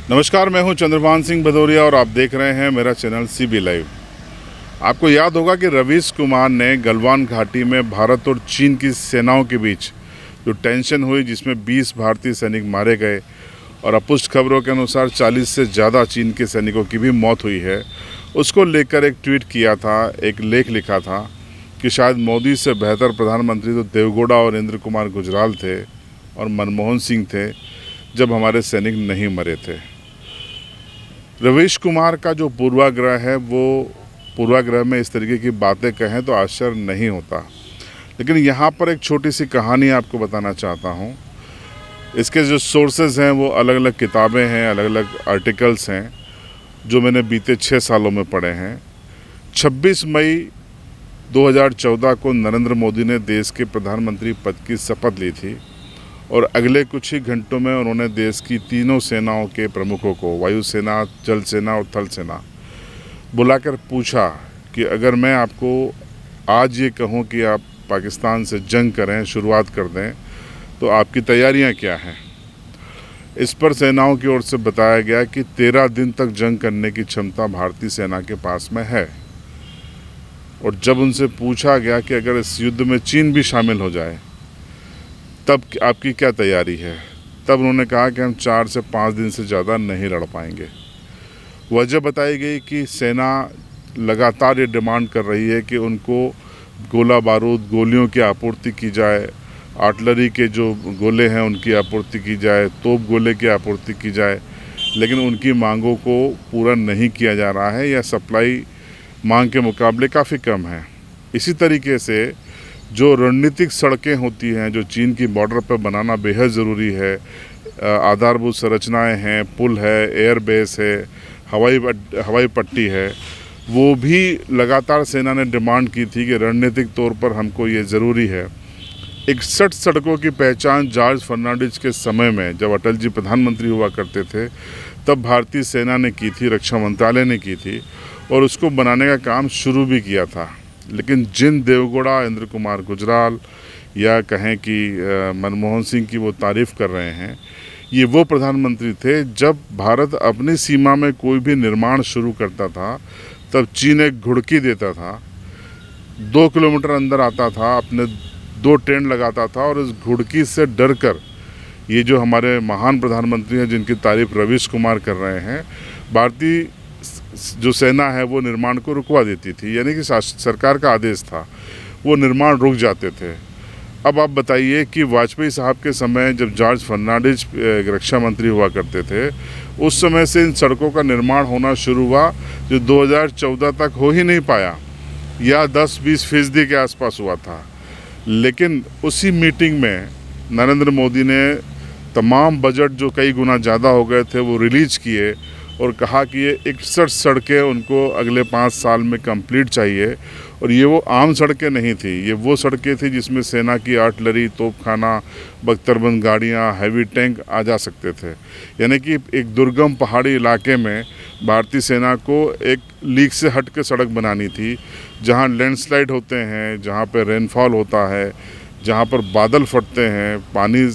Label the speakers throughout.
Speaker 1: नमस्कार, मैं हूं चंद्रभान सिंह भदौरिया और आप देख रहे हैं मेरा चैनल सीबी लाइव। आपको याद होगा कि रवीश कुमार ने गलवान घाटी में भारत और चीन की सेनाओं के बीच जो टेंशन हुई, जिसमें 20 भारतीय सैनिक मारे गए और अपुष्ट खबरों के अनुसार 40 से ज़्यादा चीन के सैनिकों की भी मौत हुई है, उसको लेकर एक ट्वीट किया था, एक लेख लिखा था कि शायद मोदी से बेहतर प्रधानमंत्री तो देवगौड़ा और इंद्र कुमार गुजराल थे और मनमोहन सिंह थे जब हमारे सैनिक नहीं मरे थे। रवीश कुमार का जो पूर्वाग्रह है, वो पूर्वाग्रह में इस तरीके की बातें कहें तो आश्चर्य नहीं होता। लेकिन यहाँ पर एक छोटी सी कहानी आपको बताना चाहता हूँ। इसके जो सोर्सेज हैं वो अलग अलग किताबें हैं, अलग अलग आर्टिकल्स हैं जो मैंने बीते 6 सालों में पढ़े हैं। 26 मई 2014 को नरेंद्र मोदी ने देश के प्रधानमंत्री पद की शपथ ली थी और अगले कुछ ही घंटों में उन्होंने देश की तीनों सेनाओं के प्रमुखों को, वायुसेना, जल सेना और थल सेना, बुलाकर पूछा कि अगर मैं आपको आज ये कहूँ कि आप पाकिस्तान से जंग करें, शुरुआत कर दें, तो आपकी तैयारियां क्या हैं। इस पर सेनाओं की ओर से बताया गया कि 13 दिन तक जंग करने की क्षमता भारतीय सेना के पास में है। और जब उनसे पूछा गया कि अगर इस युद्ध में चीन भी शामिल हो जाए तब आपकी क्या तैयारी है, तब उन्होंने कहा कि हम 4 से 5 दिन से ज़्यादा नहीं लड़ पाएंगे। वजह बताई गई कि सेना लगातार ये डिमांड कर रही है कि उनको गोला बारूद, गोलियों की आपूर्ति की जाए, आर्टिलरी के जो गोले हैं उनकी आपूर्ति की जाए, तोप गोले की आपूर्ति की जाए, लेकिन उनकी मांगों को पूरा नहीं किया जा रहा है या सप्लाई मांग के मुकाबले काफ़ी कम है। इसी तरीके से जो रणनीतिक सड़कें होती हैं, जो चीन की बॉर्डर पर बनाना बेहद ज़रूरी है, आधारभूत संरचनाएं हैं, पुल है, एयरबेस है, हवाई पट्टी है, वो भी लगातार सेना ने डिमांड की थी कि रणनीतिक तौर पर हमको ये ज़रूरी है। 61 सड़कों की पहचान जॉर्ज फर्नांडिस के समय में, जब अटल जी प्रधानमंत्री हुआ करते थे, तब भारतीय सेना ने की थी, रक्षा मंत्रालय ने की थी और उसको बनाने का काम शुरू भी किया था। लेकिन जिन देवगौड़ा, इंद्र कुमार गुजराल या कहें कि मनमोहन सिंह की वो तारीफ़ कर रहे हैं, ये वो प्रधानमंत्री थे जब भारत अपनी सीमा में कोई भी निर्माण शुरू करता था तब चीन एक घुड़की देता था, 2 किलोमीटर अंदर आता था, अपने 2 टेंट लगाता था और इस घुड़की से डर कर ये जो हमारे महान प्रधानमंत्री हैं जिनकी तारीफ रवीश कुमार कर रहे हैं, भारतीय जो सेना है वो निर्माण को रुकवा देती थी। यानी कि सरकार का आदेश था, वो निर्माण रुक जाते थे। अब आप बताइए कि वाजपेयी साहब के समय जब जॉर्ज फर्नांडिस रक्षा मंत्री हुआ करते थे, उस समय से इन सड़कों का निर्माण होना शुरू हुआ, जो 2014 तक हो ही नहीं पाया या 10-20% के आसपास हुआ था। लेकिन उसी मीटिंग में नरेंद्र मोदी ने तमाम बजट जो कई गुना ज़्यादा हो गए थे वो रिलीज किए और कहा कि ये 61 सड़कें उनको अगले 5 साल में कंप्लीट चाहिए। और ये वो आम सड़कें नहीं थी, ये वो सड़कें थी जिसमें सेना की आर्टिलरी, तोपखाना, बख्तरबंद गाड़ियाँ, हैवी टैंक आ जा सकते थे। यानी कि एक दुर्गम पहाड़ी इलाके में भारतीय सेना को एक लीक से हट के सड़क बनानी थी, जहाँ लैंडस्लाइड होते हैं, जहाँ पर रेनफॉल होता है, जहाँ पर बादल फटते हैं, पानी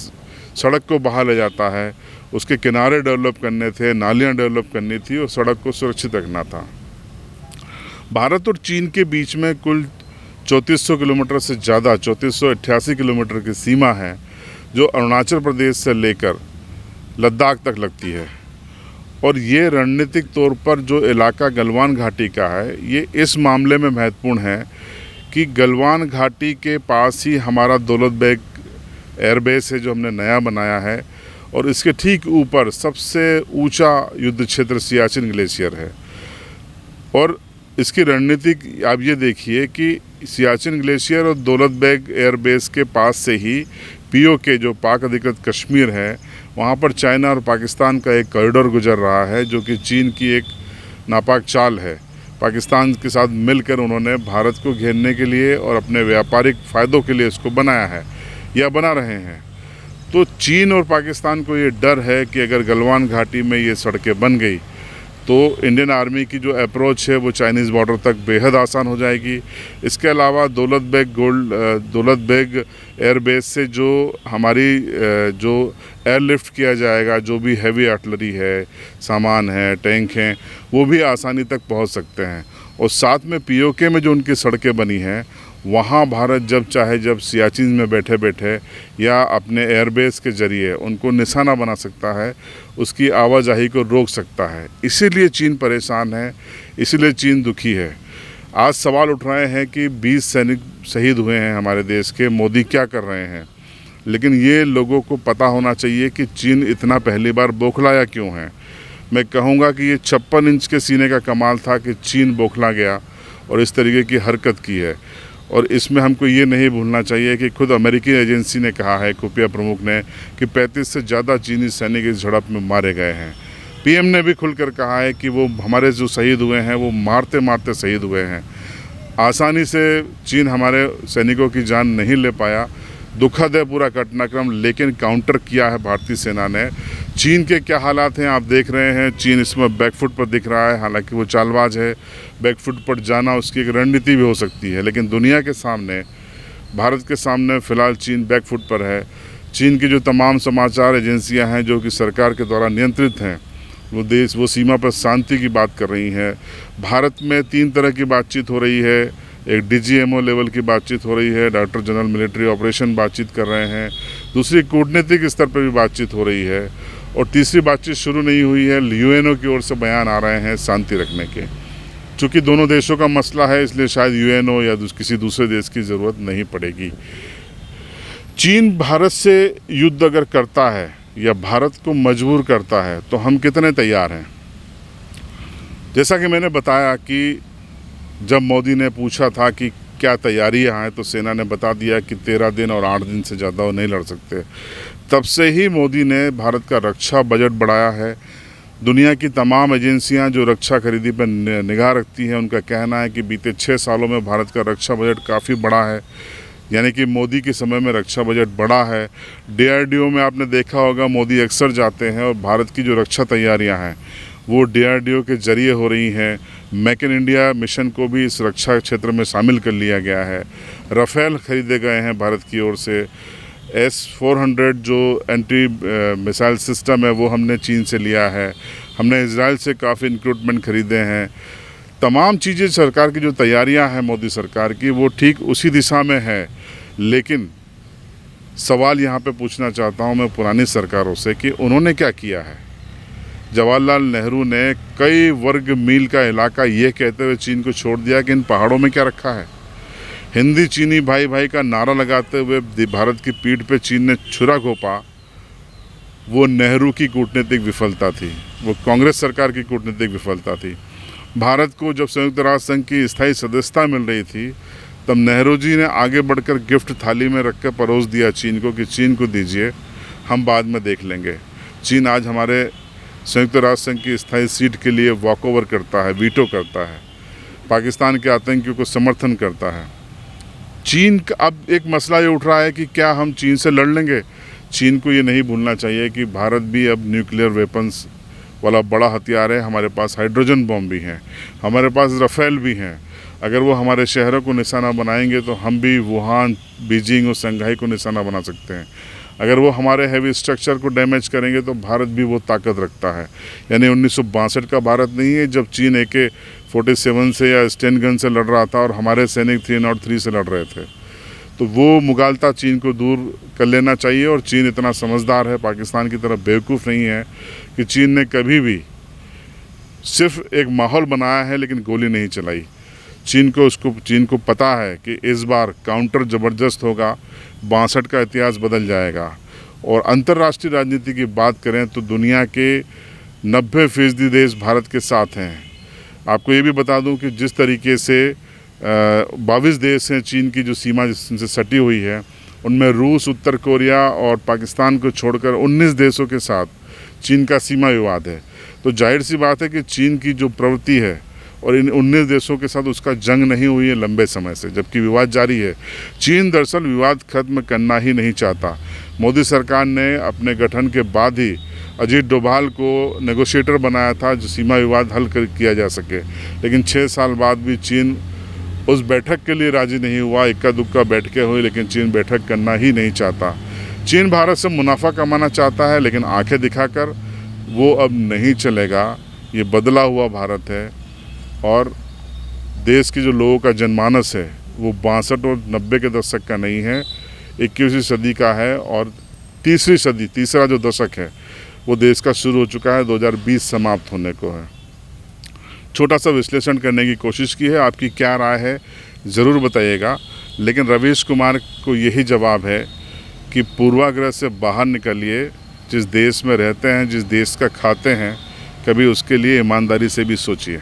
Speaker 1: सड़क को बहा ले जाता है, उसके किनारे डेवलप करने थे, नालियाँ डेवलप करनी थी और सड़क को सुरक्षित रखना था। भारत और चीन के बीच में कुल 3400 किलोमीटर से ज़्यादा, 3488 किलोमीटर की सीमा है, जो अरुणाचल प्रदेश से लेकर लद्दाख तक लगती है। और ये रणनीतिक तौर पर जो इलाका गलवान घाटी का है, ये इस मामले में महत्वपूर्ण है कि गलवान घाटी के पास ही हमारा दौलत बेग एयरबेस है जो हमने नया बनाया है, और इसके ठीक ऊपर सबसे ऊंचा युद्ध क्षेत्र सियाचिन ग्लेशियर है। और इसकी रणनीतिक आप ये देखिए कि सियाचिन ग्लेशियर और दौलत बेग एयरबेस के पास से ही POK जो पाक अधिकृत कश्मीर है, वहाँ पर चाइना और पाकिस्तान का एक कॉरिडोर गुजर रहा है, जो कि चीन की एक नापाक चाल है। पाकिस्तान के साथ मिलकर उन्होंने भारत को घेरने के लिए और अपने व्यापारिक फ़ायदों के लिए इसको बनाया है या बना रहे हैं। तो चीन और पाकिस्तान को ये डर है कि अगर गलवान घाटी में ये सड़कें बन गई तो इंडियन आर्मी की जो अप्रोच है वो चाइनीज़ बॉर्डर तक बेहद आसान हो जाएगी। इसके अलावा दौलत बेग एयरबेस से जो हमारी जो एयरलिफ्ट किया जाएगा, जो भी हैवी आर्टिलरी है, सामान है, टैंक हैं, वो भी आसानी तक पहुंच सकते हैं। और साथ में पीओके में जो उनकी सड़कें बनी हैं, वहाँ भारत जब चाहे जब सियाचिन में बैठे बैठे या अपने एयरबेस के ज़रिए उनको निशाना बना सकता है, उसकी आवाजाही को रोक सकता है। इसीलिए चीन परेशान है, इसीलिए चीन दुखी है। आज सवाल उठ रहे हैं कि 20 सैनिक शहीद हुए हैं हमारे देश के, मोदी क्या कर रहे हैं। लेकिन ये लोगों को पता होना चाहिए कि चीन इतना पहली बार बौखलाया क्यों है। मैं कहूँगा कि ये 56 इंच के सीने का कमाल था कि चीन बौखला गया और इस तरीके की हरकत की है। और इसमें हमको ये नहीं भूलना चाहिए कि खुद अमेरिकी एजेंसी ने कहा है, खुफिया प्रमुख ने, कि 35 से ज़्यादा चीनी सैनिक इस झड़प में मारे गए हैं। पीएम ने भी खुलकर कहा है कि वो हमारे जो शहीद हुए हैं वो मारते मारते शहीद हुए हैं। आसानी से चीन हमारे सैनिकों की जान नहीं ले पाया। दुखद है पूरा घटनाक्रम, लेकिन काउंटर किया है भारतीय सेना ने। चीन के क्या हालात हैं आप देख रहे हैं। चीन इसमें बैकफुट पर दिख रहा है, हालांकि वो चालबाज है। बैकफुट पर जाना उसकी एक रणनीति भी हो सकती है, लेकिन दुनिया के सामने, भारत के सामने फ़िलहाल चीन बैकफुट पर है। चीन की जो तमाम समाचार एजेंसियां हैं जो कि सरकार के द्वारा नियंत्रित हैं, वो सीमा पर शांति की बात कर रही हैं। भारत में 3 तरह की बातचीत हो रही है। एक डीजीएमओ लेवल की बातचीत हो रही है, डायरेक्टर जनरल मिलिट्री ऑपरेशन बातचीत कर रहे हैं। दूसरी कूटनीतिक स्तर पर भी बातचीत हो रही है। और तीसरी बातचीत शुरू नहीं हुई है, यूएनओ की ओर से बयान आ रहे हैं शांति रखने के। चूँकि दोनों देशों का मसला है, इसलिए शायद यूएनओ या किसी दूसरे देश की ज़रूरत नहीं पड़ेगी। चीन भारत से युद्ध अगर करता है या भारत को मजबूर करता है तो हम कितने तैयार हैं। जैसा कि मैंने बताया कि जब मोदी ने पूछा था कि क्या तैयारियां हैं, तो सेना ने बता दिया कि 13 दिन और 8 दिन से ज़्यादा वो नहीं लड़ सकते। तब से ही मोदी ने भारत का रक्षा बजट बढ़ाया है। दुनिया की तमाम एजेंसियां जो रक्षा खरीदी पर निगाह रखती हैं, उनका कहना है कि बीते 6 सालों में भारत का रक्षा बजट काफ़ी बड़ा है। यानी कि मोदी के समय में रक्षा बजट बढ़ा है। डीआरडीओ में आपने देखा होगा, मोदी अक्सर जाते हैं और भारत की जो रक्षा तैयारियां हैं वो डीआरडीओ के जरिए हो रही हैं। मेक इन इंडिया मिशन को भी इस रक्षा क्षेत्र में शामिल कर लिया गया है। राफेल खरीदे गए हैं भारत की ओर से। S-400 जो एंटी मिसाइल सिस्टम है वो हमने चीन से लिया है। हमने इजराइल से काफ़ी इक्विपमेंट खरीदे हैं। तमाम चीज़ें सरकार की जो तैयारियां हैं मोदी सरकार की, वो ठीक उसी दिशा में है। लेकिन सवाल यहाँ पे पूछना चाहता हूँ मैं पुरानी सरकारों से कि उन्होंने क्या किया है। जवाहरलाल नेहरू ने कई वर्ग मील का इलाका ये कहते हुए चीन को छोड़ दिया कि इन पहाड़ों में क्या रखा है। हिंदी चीनी भाई भाई का नारा लगाते हुए भारत की पीठ पे चीन ने छुरा घोंपा। वो नेहरू की कूटनीतिक विफलता थी, वो कांग्रेस सरकार की कूटनीतिक विफलता थी। भारत को जब संयुक्त राष्ट्र संघ की स्थायी सदस्यता मिल रही थी, तब नेहरू जी ने आगे बढ़कर गिफ्ट थाली में रख कर परोस दिया चीन को कि चीन को दीजिए, हम बाद में देख लेंगे। चीन आज हमारे संयुक्त राष्ट्र संघ की स्थायी सीट के लिए वॉक ओवर करता है, वीटो करता है, पाकिस्तान के आतंकियों को समर्थन करता है। चीन का अब एक मसला ये उठ रहा है कि क्या हम चीन से लड़ लेंगे। चीन को ये नहीं भूलना चाहिए कि भारत भी अब न्यूक्लियर वेपन्स वाला बड़ा हथियार है। हमारे पास हाइड्रोजन बम भी हैं, हमारे पास राफेल भी हैं। अगर वो हमारे शहरों को निशाना बनाएंगे तो हम भी वुहान, बीजिंग और शंघाई को निशाना बना सकते हैं। अगर वो हमारे हैवी स्ट्रक्चर को डैमेज करेंगे तो भारत भी वो ताकत रखता है। यानी 1962 का भारत नहीं है जब चीन AK-47 से या स्टेन गन से लड़ रहा था और हमारे सैनिक 303 से लड़ रहे थे। तो वो मुगालता चीन को दूर कर लेना चाहिए। और चीन इतना समझदार है, पाकिस्तान की तरह बेवकूफ़ नहीं है कि चीन ने कभी भी सिर्फ एक माहौल बनाया है लेकिन गोली नहीं चलाई। चीन को पता है कि इस बार काउंटर ज़बरदस्त होगा, 62 का इतिहास बदल जाएगा। और अंतर्राष्ट्रीय राजनीति की बात करें तो दुनिया के 90% देश भारत के साथ हैं। आपको ये भी बता दूं कि जिस तरीके से 22 देश हैं चीन की जो सीमा जिनसे सटी हुई है, उनमें रूस, उत्तर कोरिया और पाकिस्तान को छोड़कर 19 देशों के साथ चीन का सीमा विवाद है। तो जाहिर सी बात है कि चीन की जो प्रवृत्ति है और इन 19 देशों के साथ उसका जंग नहीं हुई है लंबे समय से, जबकि विवाद जारी है। चीन दरअसल विवाद खत्म करना ही नहीं चाहता। मोदी सरकार ने अपने गठन के बाद ही अजीत डोभाल को नेगोशिएटर बनाया था जो सीमा विवाद हल किया जा सके, लेकिन 6 साल बाद भी चीन उस बैठक के लिए राज़ी नहीं हुआ। इक्का दुक्का बैठकें हुई, लेकिन चीन बैठक करना ही नहीं चाहता। चीन भारत से मुनाफा कमाना चाहता है, लेकिन आंखें दिखाकर वो अब नहीं चलेगा। ये बदला हुआ भारत है और देश की जो लोगों का जनमानस है वो 62 और 90 के दशक का नहीं है, 21वीं सदी का है। और तीसरी सदी, तीसरा जो दशक है वो देश का शुरू हो चुका है, 2020 समाप्त होने को है। छोटा सा विश्लेषण करने की कोशिश की है, आपकी क्या राय है ज़रूर बताइएगा। लेकिन रवीश कुमार को यही जवाब है कि पूर्वाग्रह से बाहर निकलिए। जिस देश में रहते हैं, जिस देश का खाते हैं, कभी उसके लिए ईमानदारी से भी सोचिए।